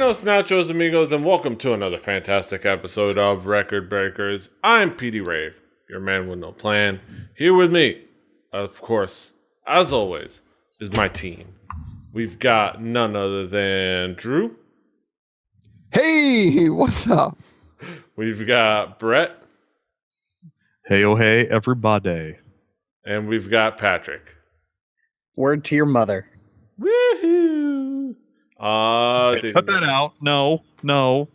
Buenos nachos, amigos, and welcome to another fantastic episode of Record Breakers. I'm Petey Rave, your man with no plan. Here with me, of course, as always, is my team. We've got none other than Drew. Hey, what's up? We've got Brett. Hey, oh, hey, everybody. And we've got Patrick. Word to your mother. Woohoo! Cut that out. No. No.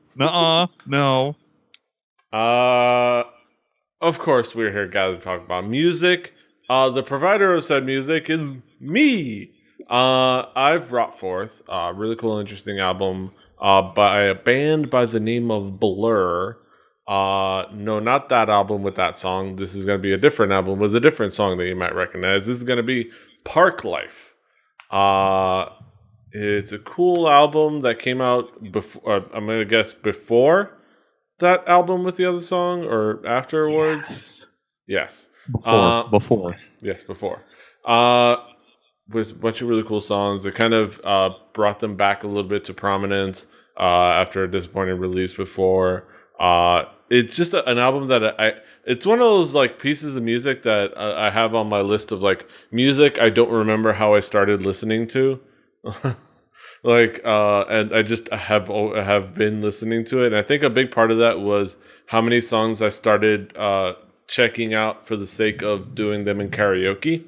Of course, we're here, guys, to talk about music. The provider of said music is me. I've brought forth a really cool, interesting album by a band by the name of Blur. No, not that album with that song. This is going to be a different album with a different song that you might recognize. This is going to be Parklife. It's a cool album that came out before. I'm going to guess before that album with the other song or afterwards. Yes. Before. Yes, before. With a bunch of really cool songs. It kind of brought them back a little bit to prominence after a disappointing release before. It's just an album that it's one of those like pieces of music that I have on my list of like music I don't remember how I started listening to. And I just have been listening to it. And I think a big part of that was how many songs I started checking out for the sake of doing them in karaoke.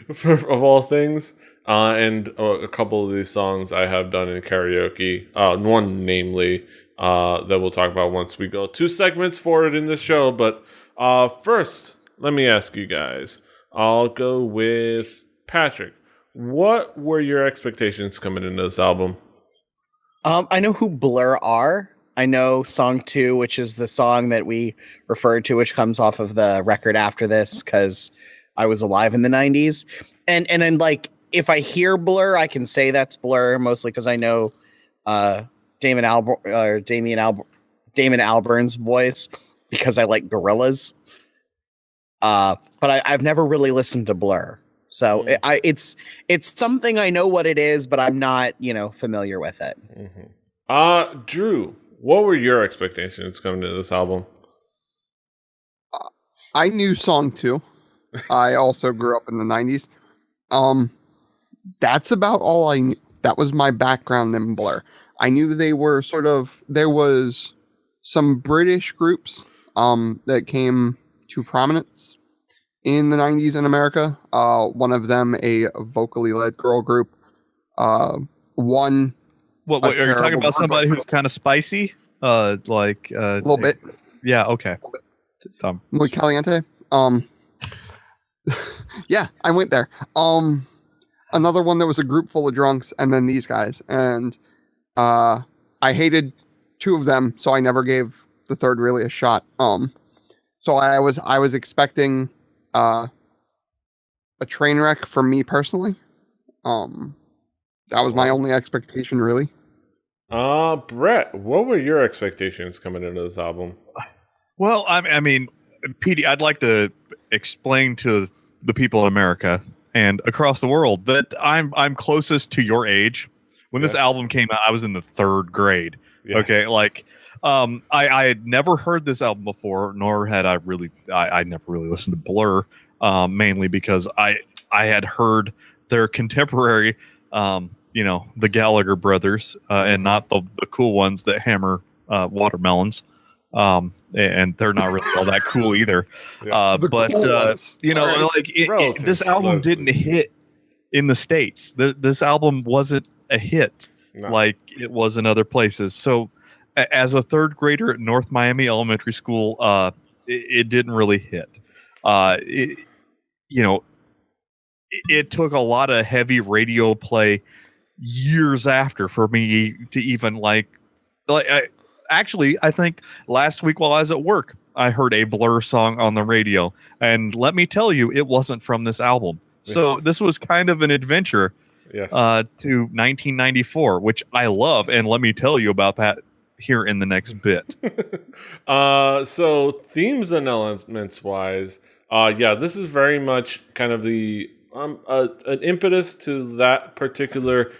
Of all things. And a couple of these songs I have done in karaoke. One namely that we'll talk about once we go 2 segments forward in the show. But first, let me ask you guys. I'll go with Patrick. What were your expectations coming into this album? I know who Blur are. I know song 2, which is the song that we referred to, which comes off of the record after this, because I was alive in the 90s. And then, like, if I hear Blur, I can say that's Blur, mostly because I know Damon Albarn's voice, because I like Gorillaz. But I've never really listened to Blur. So it's something I know what it is, but I'm not, familiar with it. Mm-hmm. Drew, what were your expectations coming to this album? I knew song 2. I also grew up in the 90s. That's about all I knew. That was my background in Blur. I knew they were there was some British groups that came to prominence in the 90s in America. One of them, a vocally led girl group. One. What are you talking about? Somebody who's kind of spicy? A little bit. Yeah. Okay. Muy caliente. Yeah, I went there. Another one that was a group full of drunks, and then these guys. And I hated 2 of them, so I never gave the third really a shot. So I was expecting a train wreck for me personally. That was my only expectation, really. Brett, what were your expectations coming into this album? Well, I mean, Petey, I'd like to explain to the people in America and across the world that I'm closest to your age. When this album came out, I was in the 3rd grade. Yes. Okay, I had never heard this album before, nor had I never really listened to Blur, mainly because I had heard their contemporary, the Gallagher brothers, and not the cool ones that hammer watermelons. And they're not really all that cool either. Yeah. This album didn't hit in the States. This album wasn't a hit like it was in other places. So as a 3rd grader at North Miami Elementary School, it didn't really hit. It took a lot of heavy radio play years after for me to even actually, I think last week while I was at work, I heard a Blur song on the radio. And let me tell you, it wasn't from this album. Yes. So this was kind of an adventure to 1994, which I love. And let me tell you about that here in the next bit. So themes and elements wise, this is very much kind of the an impetus to that particular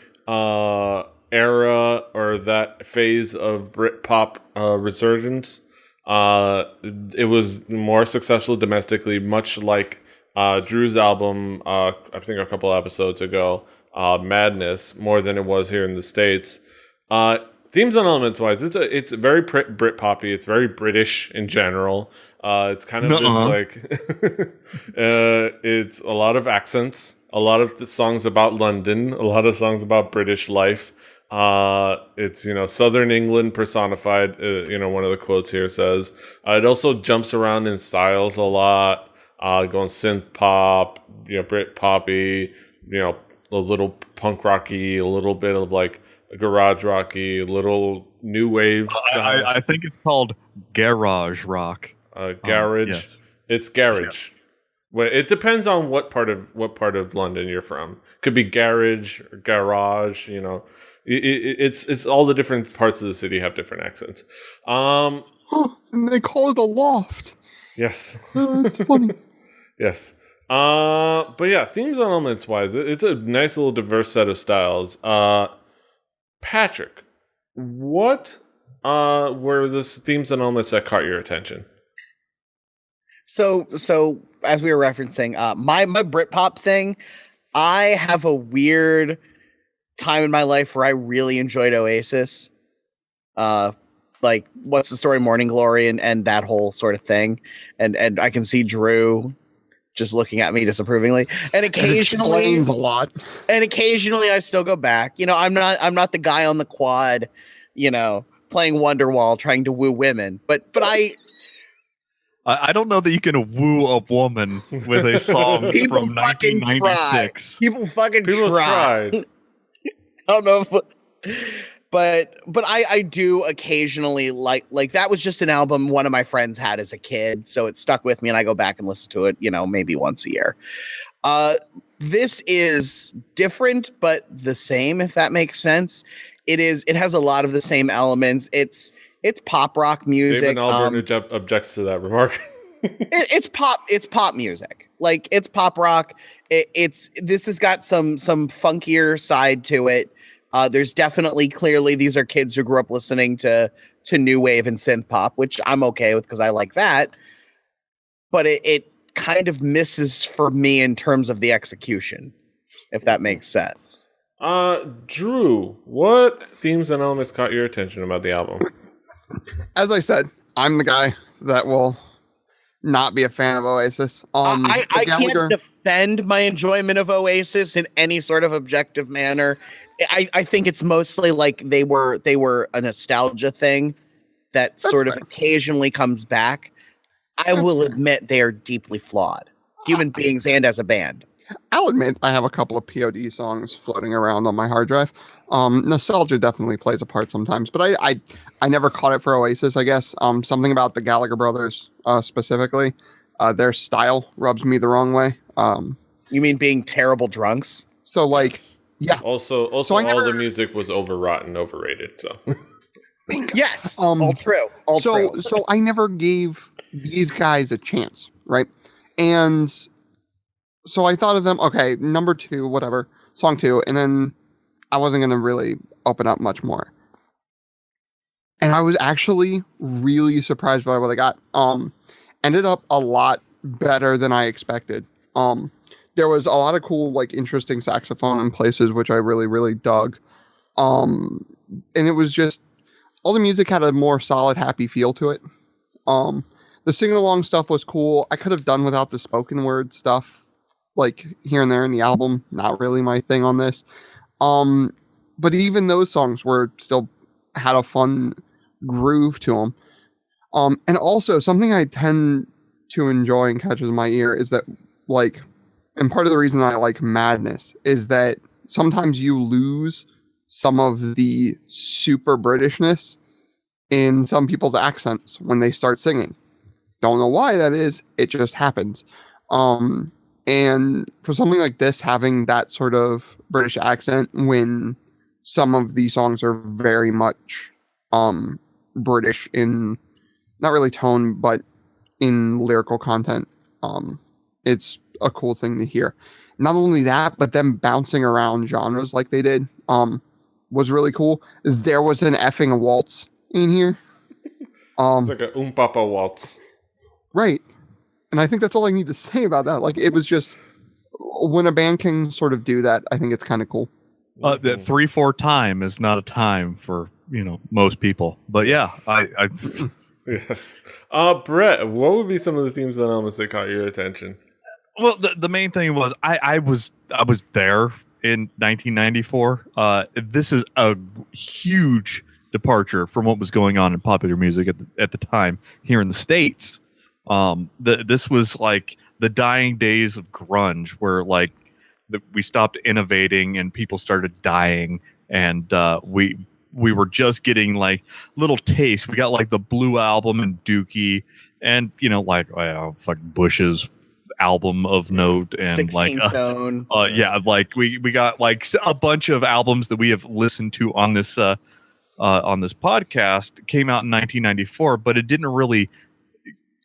era or that phase of Brit-Pop resurgence. It was more successful domestically, much like Drew's album, I think a couple episodes ago, Madness, more than it was here in the States. Themes and elements wise, it's very Brit-poppy. It's very British in general. It's kind of this like, it's a lot of accents, a lot of the songs about London, a lot of songs about British life. It's, Southern England personified, one of the quotes here says. It also jumps around in styles a lot, going synth pop, Brit poppy, a little punk rocky, a little bit of like garage rocky, a little new wave style. I think it's called garage rock. Garage. Yes. It's garage. Well, it depends on what part of London you're from. Could be garage or garage, It's all the different parts of the city have different accents. And they call it a loft. Yes. It's funny. Yes. But yeah, themes and elements wise, it's a nice little diverse set of styles. Patrick, what were the themes and elements that caught your attention? So as we were referencing, my Britpop thing, I have a weird time in my life where I really enjoyed Oasis. Like What's the Story, Morning Glory, and that whole sort of thing. And I can see Drew just looking at me disapprovingly. And occasionally it explains a lot. And occasionally I still go back. I'm not the guy on the quad, playing Wonderwall trying to woo women. But I don't know that you can woo a woman with a song from 1996. People tried. I don't know but I do occasionally like that was just an album one of my friends had as a kid, so it stuck with me and I go back and listen to it, maybe once a year. This is different but the same, if that makes sense. It has a lot of the same elements. It's pop rock music. David Albert objects to that remark. It's pop music. Like, it's pop rock. This has got some funkier side to it. There's definitely, clearly, these are kids who grew up listening to new wave and synth pop, which I'm okay with because I like that. But it kind of misses for me in terms of the execution, if that makes sense. Drew, what themes and elements caught your attention about the album? As I said, I'm the guy that will not be a fan of Oasis. I can't defend my enjoyment of Oasis in any sort of objective manner. I think it's mostly like they were a nostalgia thing that sort of occasionally comes back. I will admit they are deeply flawed, human beings and as a band. I'll admit I have a couple of POD songs floating around on my hard drive. Nostalgia definitely plays a part sometimes, but I never caught it for Oasis, I guess. Something about the Gallagher brothers specifically, their style rubs me the wrong way. You mean being terrible drunks? So like, yeah. Also, all the music was overwrought and overrated. So yes, all true. So I never gave these guys a chance, right? And so I thought of them, okay, number 2, whatever, song 2, and then I wasn't going to really open up much more. And I was actually really surprised by what I got. Ended up a lot better than I expected. There was a lot of cool, like, interesting saxophone in places, which I really, really dug. And it was just, all the music had a more solid, happy feel to it. The sing-along stuff was cool. I could have done without the spoken word stuff, like here and there in the album. Not really my thing on this. But even those songs were still had a fun groove to them. And also something I tend to enjoy and catches my ear is that, like, and part of the reason I like Madness is that sometimes you lose some of the super Britishness in some people's accents when they start singing. Don't know why that is. It just happens. And for something like this, having that sort of British accent when some of these songs are very much British in, not really tone, but in lyrical content, it's a cool thing to hear. Not only that, but them bouncing around genres like they did. was really cool. There was an effing waltz in here. It's like a Papa waltz. Right. And I think that's all I need to say about that. Like, it was just, when a band can sort of do that, I think it's kind of cool. That 3/4 time is not a time for, most people. But yeah, I Yes. Brett, what would be some of the themes and elements that caught your attention? well, the main thing was I was there in 1994. This is a huge departure from what was going on in popular music at the time here in the States. This was like the dying days of grunge, where like we stopped innovating and people started dying, and we were just getting like little tastes. We got like the Blue Album and Dookie, and like fucking Bush's album of note, and 16 like Stone. yeah, like we got like a bunch of albums that we have listened to on this podcast came out in 1994, but it didn't really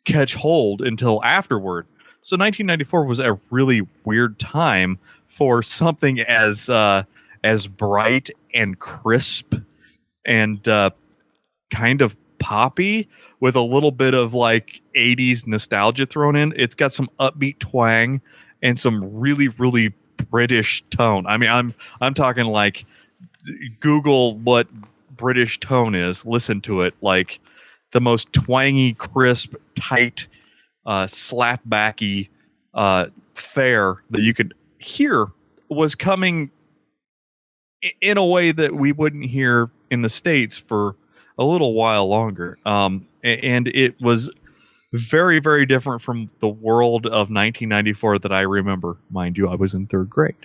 catch hold until afterward. So 1994 was a really weird time for something as bright and crisp and kind of poppy, with a little bit of like 80s nostalgia thrown in. It's got some upbeat twang and some really, really British tone. I mean, I'm talking like, Google what British tone is, listen to it, like the most twangy, crisp, tight, slapbacky fare that you could hear was coming in a way that we wouldn't hear in the States for a little while longer. And it was very, very different from the world of 1994 that I remember. Mind you, I was in 3rd grade.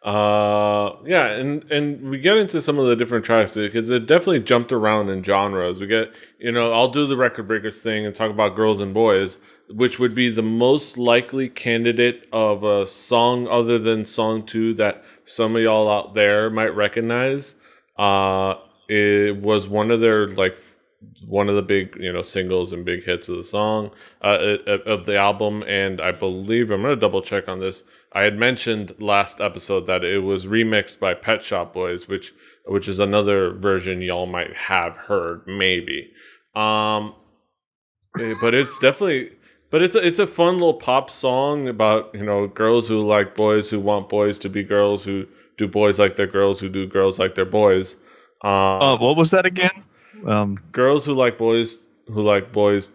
Yeah, and we get into some of the different tracks because it definitely jumped around in genres. We get, I'll do the record breakers thing and talk about Girls and Boys, which would be the most likely candidate of a song other than song 2 that some of y'all out there might recognize. It was one of the big, singles and big hits of the song, of the album. And I believe, I'm going to double check on this, I had mentioned last episode that it was remixed by Pet Shop Boys, which is another version y'all might have heard, maybe. But it's definitely, it's a fun little pop song about, girls who like boys, who want boys to be girls, who do boys like their girls, who do girls like their boys. What was that again? Girls who like boys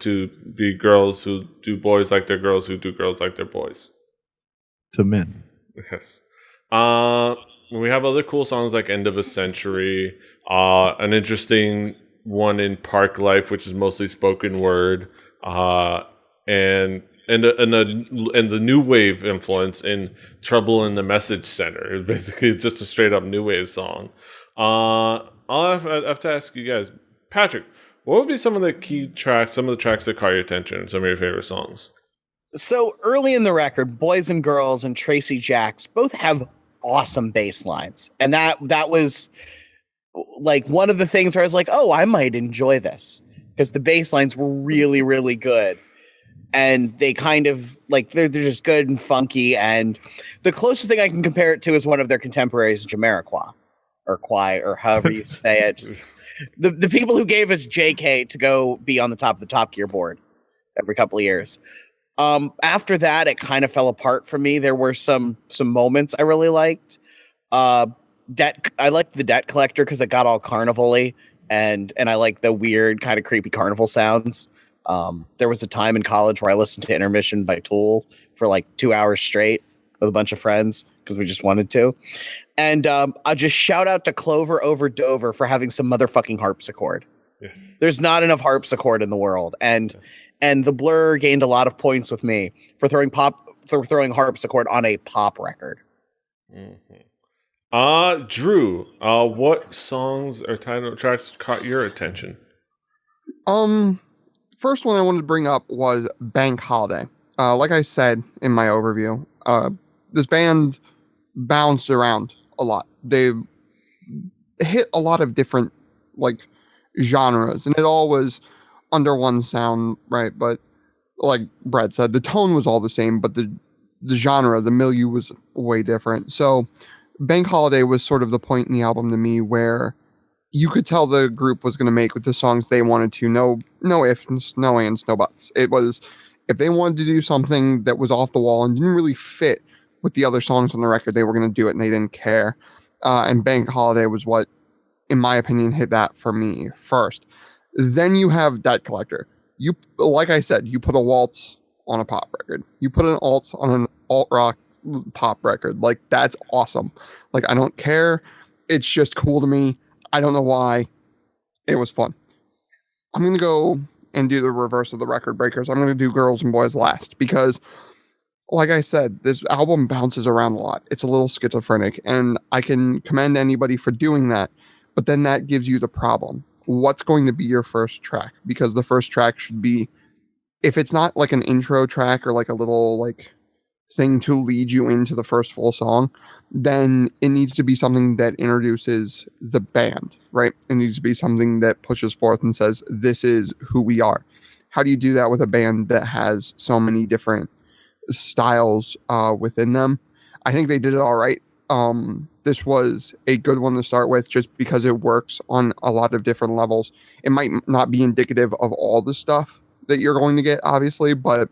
to be girls, who do boys like their girls, who do girls like their boys. To men. Yes. We have other cool songs like End of a Century, an interesting one in Parklife, which is mostly spoken word, and the new wave influence in Trouble in the Message Center. It's basically just a straight up new wave song. I'll have to ask you guys, Patrick, what would be some of the key tracks, some of the tracks that caught your attention, some of your favorite songs? So early in the record, Boys and Girls and Tracy Jacks both have awesome bass lines. And that was like one of the things where I was like, oh, I might enjoy this, because the bass lines were really, really good. And they kind of like, they're just good and funky. And the closest thing I can compare it to is one of their contemporaries, Jamiroquai, or Quai, or however you say it. The people who gave us JK to go be on the top of the Top Gear board every couple of years. After that, it kind of fell apart for me. There were some moments I really liked. I liked the Debt Collector because it got all carnival-y, and I like the weird kind of creepy carnival sounds. There was a time in college where I listened to Intermission by Tool for like 2 hours straight with a bunch of friends because we just wanted to. And I'll just shout out to Clover Over Dover for having some motherfucking harpsichord. Yes. There's not enough harpsichord in the world. And the Blur gained a lot of points with me for throwing harpsichord on a pop record. Mm-hmm. Drew, what songs or title tracks caught your attention? First one I wanted to bring up was Bank Holiday. Like I said in my overview, this band bounced around a lot. They hit a lot of different like genres, and it all was under one sound, right? But like Brett said, the tone was all the same, but the genre, the milieu was way different. So Bank Holiday was sort of the point in the album to me where you could tell the group was going to make with the songs they wanted to. No ifs, no ands, no buts. It was, if they wanted to do something that was off the wall and didn't really fit with the other songs on the record, they were going to do it and they didn't care. And Bank Holiday was what, in my opinion, hit that for me first. Then you have Debt Collector. You, like I said, you put a waltz on a pop record. You put an alt on an alt rock pop record. Like, that's awesome. Like, I don't care. It's just cool to me. I don't know why. It was fun. I'm going to go and do the reverse of the record breakers. I'm going to do Girls and Boys last because, like I said, this album bounces around a lot. It's a little schizophrenic, and I can commend anybody for doing that. But then that gives you the problem. What's going to be your first track? Because the first track should be, if it's not like an intro track or like a little like thing to lead you into the first full song, then it needs to be something that introduces the band, right? It needs to be something that pushes forth and says, this is who we are. How do you do that with a band that has so many different styles within them? I think they did it all right. This was a good one to start with just because it works on a lot of different levels. It might not be indicative of all the stuff that you're going to get, obviously, but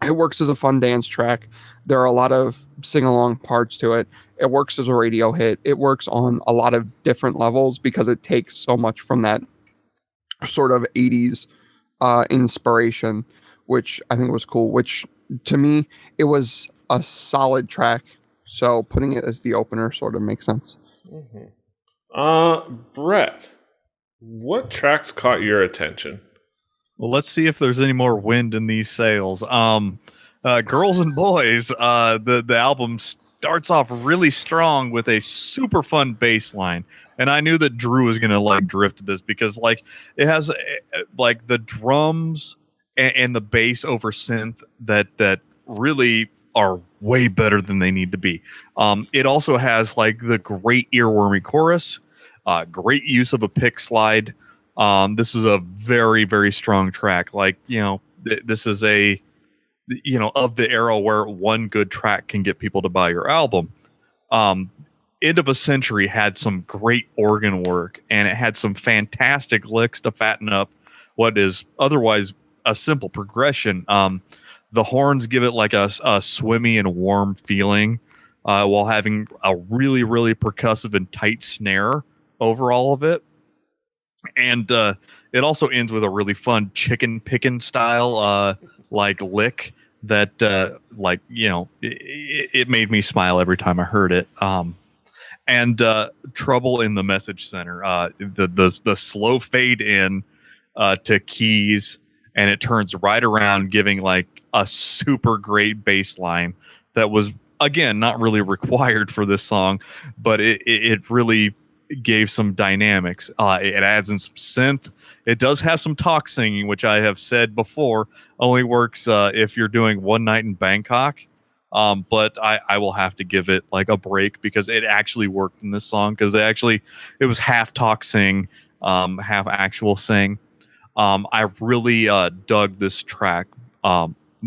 it works as a fun dance track. There are a lot of sing-along parts to it. It works as a radio hit. It works on a lot of different levels because it takes so much from that sort of 80s inspiration, which I think was cool, which to me, it was a solid track. So putting it as the opener sort of makes sense. Brett, what tracks caught your attention? Well, let's see if there's any more wind in these sails. Girls and Boys, the album starts off really strong with a super fun bass line. And I knew that Drew was going to like drift to this because like it has like the drums and the bass over synth that really are way better than they need to be. It also has like the great earwormy chorus, great use of a pick slide. This is a very, very strong track. Like, you know, this is a, you know, of the era where one good track can get people to buy your album. End of a Century had some great organ work, and it had some fantastic licks to fatten up what is otherwise a simple progression. The horns give it like a swimmy and warm feeling, while having a really, really percussive and tight snare over all of it. And it also ends with a really fun chicken picking style like lick that like, you know, it made me smile every time I heard it. And Trouble in the Message Center, the slow fade in to keys, and it turns right around, giving like a super great bass line that was, again, not really required for this song, but it really gave some dynamics. It adds in some synth. It does have some talk singing, which I have said before only works if you're doing One Night in Bangkok. But I will have to give it like a break because it actually worked in this song, because it was half talk sing, half actual sing. I really dug this track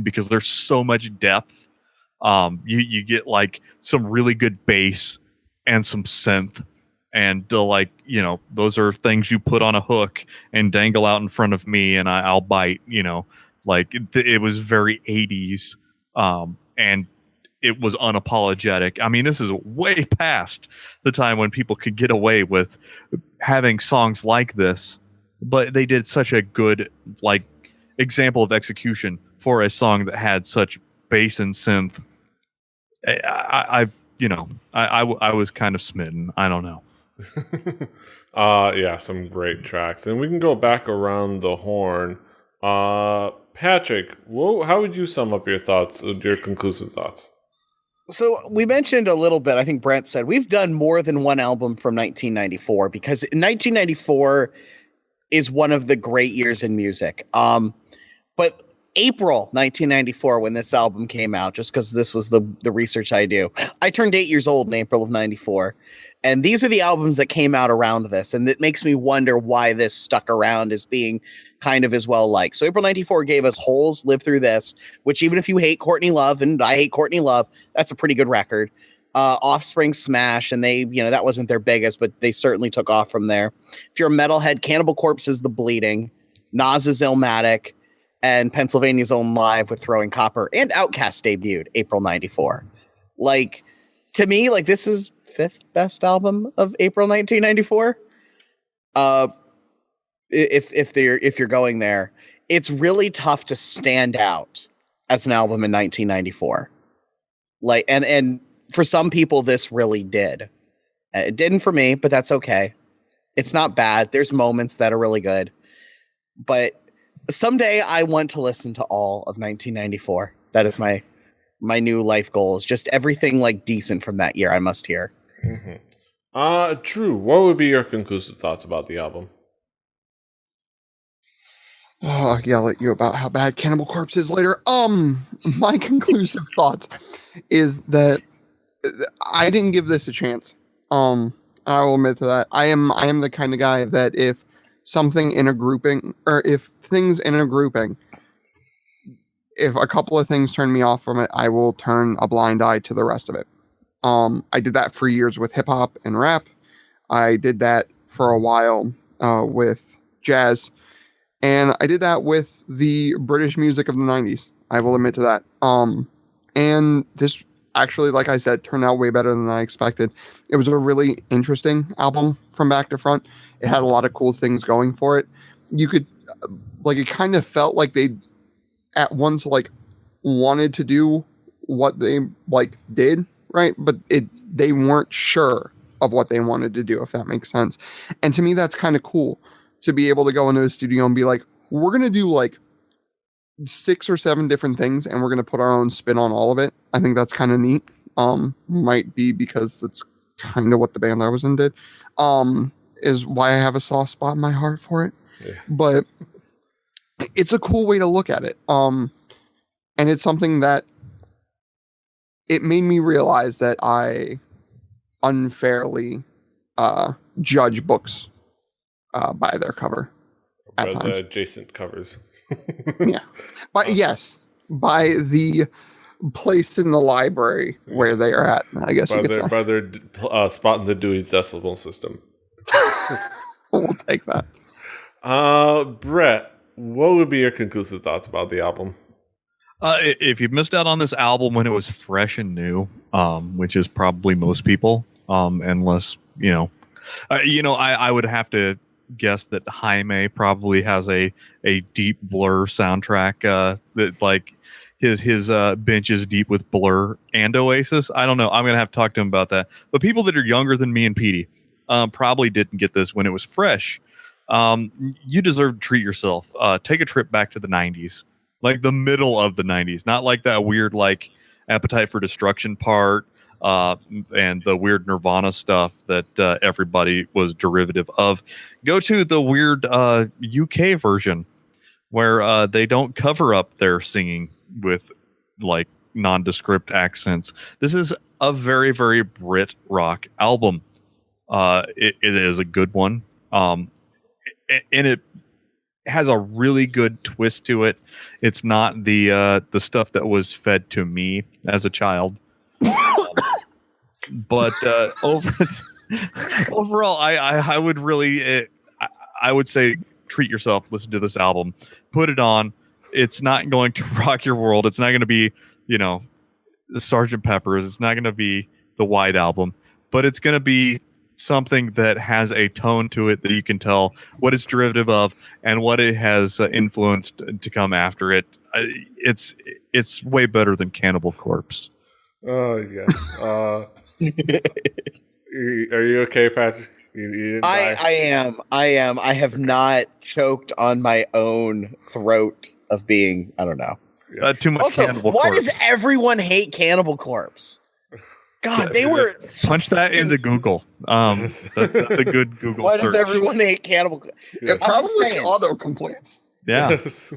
because there's so much depth. You get like some really good bass and some synth. And like, you know, those are things you put on a hook and dangle out in front of me and I'll bite, you know, like it was very 80s. And it was unapologetic. I mean, this is way past the time when people could get away with having songs like this, but they did such a good like example of execution for a song that had such bass and synth. I was kind of smitten. I don't know. Yeah, some great tracks, and we can go back around the horn. Patrick, how would you sum up your thoughts, your conclusive thoughts? So we mentioned a little bit, I think Brent said, we've done more than one album from 1994 because 1994 is one of the great years in music. But April 1994, when this album came out, just because this was the research I do, I turned 8 years old in April of 94. And these are the albums that came out around this. And it makes me wonder why this stuck around as being kind of as well liked. So April 94 gave us Holes, Live Through This, which even if you hate Courtney Love, and I hate Courtney Love, that's a pretty good record. Offspring smash, and they, that wasn't their biggest, but they certainly took off from there. If you're a metalhead, Cannibal Corpse is The Bleeding, Nas's Illmatic, and Pennsylvania's Own Live with Throwing Copper, and Outkast debuted April 94. Like, to me, like, this is fifth best album of April 1994. If you're going there, it's really tough to stand out as an album in 1994. Like, and for some people, this really did. It didn't for me, but that's okay. It's not bad. There's moments that are really good. But someday I want to listen to all of 1994. That is my new life goal, is just everything like decent from that year I must hear. Mm-hmm. Drew, what would be your conclusive thoughts about the album? Oh, I'll yell at you about how bad Cannibal Corpse is later. My conclusive thoughts is that I didn't give this a chance. I will admit to that. I am the kind of guy that if something in a grouping, or if things in a grouping, if a couple of things turn me off from it, I will turn a blind eye to the rest of it. I did that for years with hip hop and rap. I did that for a while with jazz. And I did that with the British music of the 90s. I will admit to that. And this actually, like I said, turned out way better than I expected. It was a really interesting album from back to front. It had a lot of cool things going for it. You could, it kind of felt like they at once, wanted to do what they, did, right? But they weren't sure of what they wanted to do, if that makes sense. And to me, that's kind of cool. To be able to go into a studio and be like, we're going to do 6 or 7 different things and we're going to put our own spin on all of it. I think that's kind of neat. Might be because that's kind of what the band I was in did. Is why I have a soft spot in my heart for it. Yeah. But it's a cool way to look at it. And it's something that it made me realize that I unfairly judge books by their cover at times. The adjacent covers. Yeah. But yes, by the place in the library where they are at, I guess you could say. By their spot in the Dewey Decimal System. We'll take that. Brett, what would be your conclusive thoughts about the album? If you missed out on this album when it was fresh and new, which is probably most people, unless, I would have to guess that Jaime probably has a deep Blur soundtrack that his bench is deep with Blur and Oasis. I don't know. I'm gonna have to talk to him about that. But people that are younger than me and Petey probably didn't get this when it was fresh. You deserve to treat yourself. Take a trip back to the 90s, like the middle of the 90s, not like that weird Appetite for Destruction part. And the weird Nirvana stuff that everybody was derivative of. Go to the weird UK version where they don't cover up their singing with nondescript accents. This is a very, very Brit rock album. It is a good one. And it has a really good twist to it. It's not the stuff that was fed to me as a child. But overall, I would really, I would say, treat yourself. Listen to this album, put it on. It's not going to rock your world. It's not going to be, Sgt. Pepper's. It's not going to be the White Album, but it's going to be something that has a tone to it that you can tell what it's derivative of and what it has influenced to come after it. It's way better than Cannibal Corpse. Oh yes. Are you okay, Patrick? You I am. I have not choked on my own throat of being, I don't know. Too much also, Cannibal why Corpse. does everyone hate Cannibal Corpse? God, they were... Punch that into Google. That's a good Google Why search. does everyone hate Cannibal Corpse? It probably auto-completes. Yeah. Yes.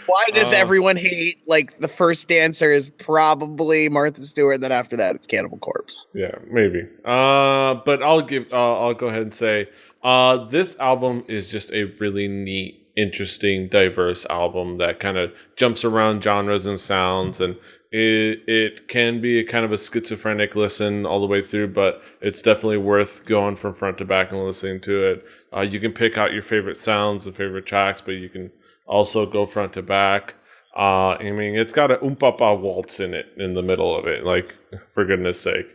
Why does everyone hate, the first dancer is probably Martha Stewart, and then after that it's Cannibal Corpse? Yeah, maybe. But I'll go ahead and say this album is just a really neat, interesting, diverse album that kind of jumps around genres and sounds and It can be a kind of a schizophrenic listen all the way through, but it's definitely worth going from front to back and listening to it. You can pick out your favorite sounds and favorite tracks, but you can also go front to back. I mean, it's got a Umpapa waltz in it, in the middle of it, like, for goodness sake.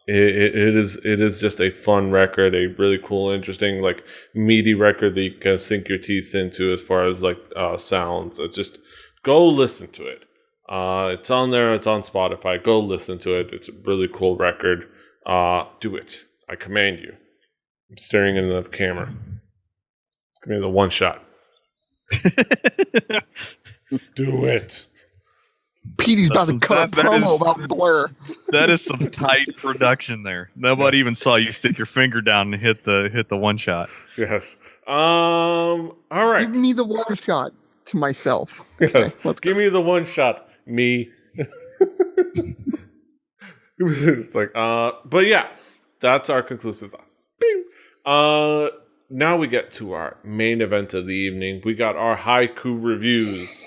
It is just a fun record, a really cool, interesting, like, meaty record that you can sink your teeth into as far as, like, sounds. It's just, go listen to it. It's on there. It's on Spotify. Go listen to it. It's a really cool record. Do it. I command you. I'm staring into the camera. Give me the one shot. Do it. Petey's about to cut a promo about Blur. That is some tight production there. Nobody even saw you stick your finger down and hit the one shot. Yes. All right. Give me the one shot to myself. Yes. Okay, let's Give me the one shot. Me. It's like, but yeah, that's our conclusive thought. Bing. Now we get to our main event of the evening. We got our haiku reviews.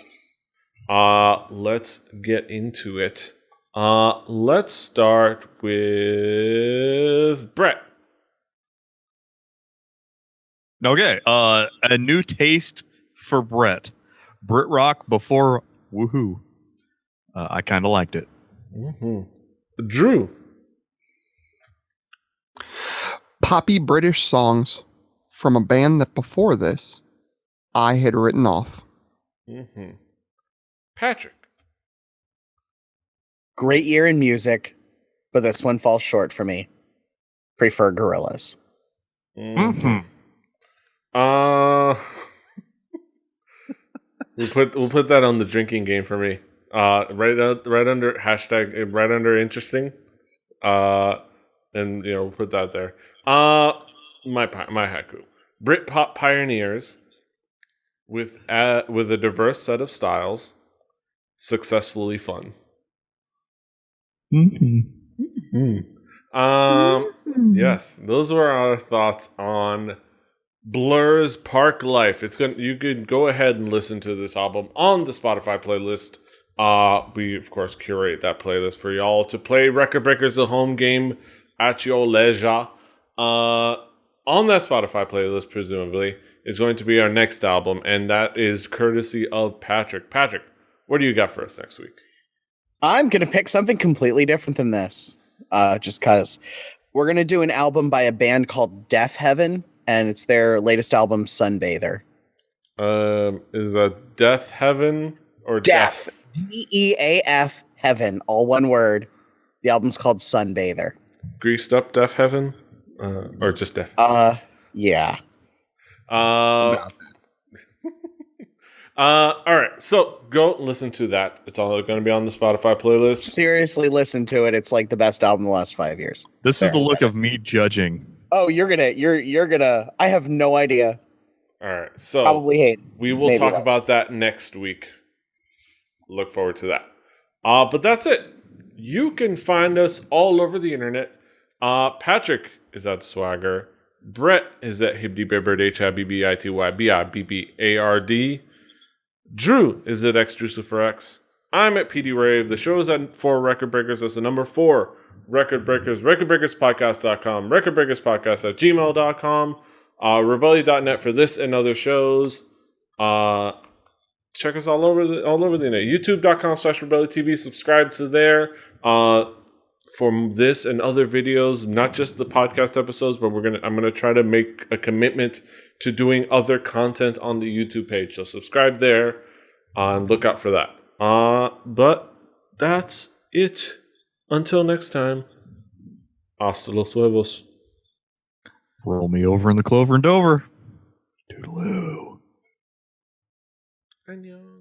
Let's get into it. Let's start with Brett. Okay. A new taste for Brett. Brit rock before woohoo. I kind of liked it. Mm-hmm. Drew. Poppy British songs from a band that before this I had written off. Mm-hmm. Patrick. Great year in music, but this one falls short for me. Prefer Gorillaz. Mm-hmm. We'll put that on the drinking game for me. Right under hashtag, right under interesting. And we'll put that there. My haiku. Brit-Pop pioneers with a diverse set of styles, successfully fun. Yes, those were our thoughts on Blur's Parklife. You could go ahead and listen to this album on the Spotify playlist. We of course curate that playlist for y'all to play Record Breakers, the home game, at your leisure. On that Spotify playlist, presumably, is going to be our next album, and that is courtesy of Patrick. Patrick, what do you got for us next week? I'm going to pick something completely different than this, just because. We're going to do an album by a band called Deaf Heaven, and it's their latest album, Sunbather. Is that Death Heaven or Deaf? DEAF Heaven, all one word. The album's called Sunbather. Greased up Deaf Heaven? Or just Deaf? Yeah. All right, so go listen to that. It's all going to be on the Spotify playlist. Seriously, listen to it. It's like the best album in the last 5 years. This is the look of me judging. Oh, you're gonna. I have no idea. All right, so Probably hate. We will talk about that next week. Look forward to that. But that's it. You can find us all over the internet. Patrick is at Swagger. Brett is at Hibdybibard, HIBBITYBIBBARD. Drew is at XDrewSuperX. I'm at PD Rave. The show is at 4 Record Breakers. That's the number 4 Record Breakers. RecordBreakersPodcast.com. RecordBreakersPodcast@gmail.com. Rebellion.net for this and other shows. Check us all over the internet. YouTube.com/RebellionTV. Subscribe to there for this and other videos, not just the podcast episodes, but I'm gonna try to make a commitment to doing other content on the YouTube page. So subscribe there and look out for that. But that's it. Until next time. Hasta los huevos. Roll me over in the clover and Dover. Toodaloo. Annyeong.